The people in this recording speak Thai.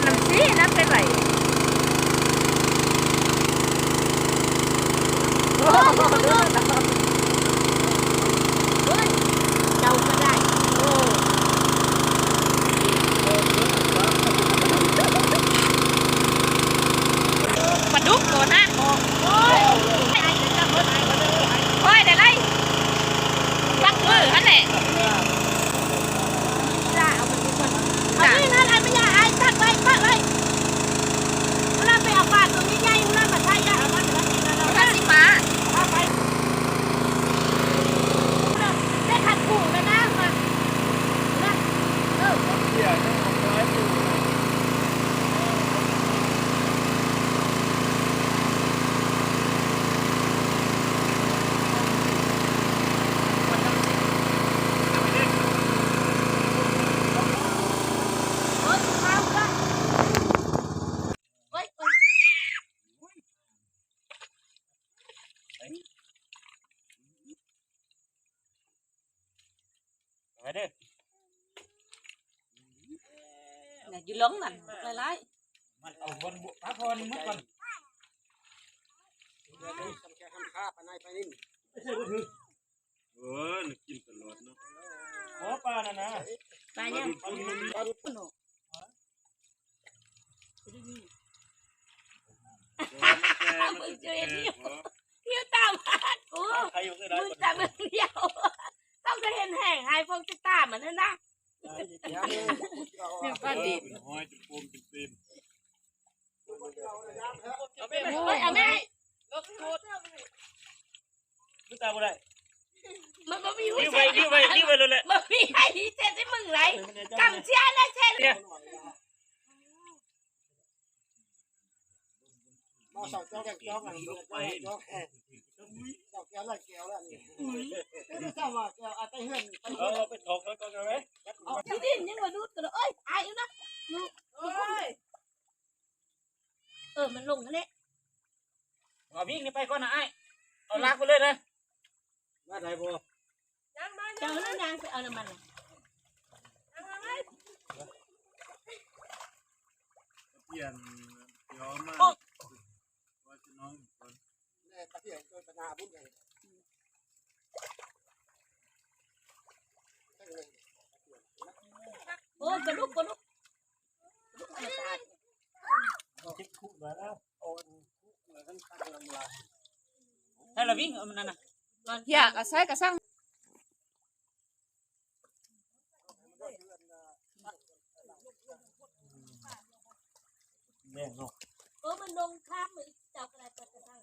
น้ำซีนะเป็นไรโอ้ยเจ้าก็ได้โอ้ปลาดุกตัวนั้นโอ้ยโอ้ยได้ไรปักมือฮันแหละเอานี่นะไอ้ไม่ยาไอ้ตัดไว้ปักไว้เวลาไปเอาปลาตัวใหญ่ๆนั่นมาใช่ยาเอามาตัดสิมาได้ขัดกุ้งเลยนะมานะไปเด้อเนี่ยอยู่ล้มนั่นหลายมันเอาบนบุพระพรมึงก่อนกินตลอดเนาะโอ้ปลาน่ะนะๆปลาเนี่ยปลาหนูมึงเจอเที่ยวตามหากูมึงจำมึงเดียวต้องจะเห็นแห่งไอ้พวกจะตามมันนั่นนะเนี่ยก็ดีหอยจะปูมจะตีนเอาไม่มึงตามอะไรมันไม่มีดิ้วไปเลยแหละมันมีไอ้เจ๊ที่มึงไรกังเชียนะเช่นมาสองเจ้าแก่เจ้ากันไปเจ้าแก่เจ้าแก่ละแก้วละนี่ไม่ทราบว่าแก้วอาจจะเห็นไปถกแล้วก็กันไหมที่ดินยังมาดูตัวเอ้ยไอ้นะลูกมันลงกันเลยเอาวิ่งนี่ไปก่อนนะไอ้เอาลากไปเลยนะมาไหนบ่เจ้าแล้วนางไปเอาน้ำมันเปลี่ยนย้อมมาว่าจะน้องคนแม่ตะเพียนโดยปัญหาบุญใหญ่โอ้กระลุกคิดคู่แล้วโอนคู่แล้วกันตั้งลำลายให้เราวิ่งมันนั่นน่ะอยากใส่กระซังแม่เนาะมันลงข้ามมือเจ้าอะไรกระซัง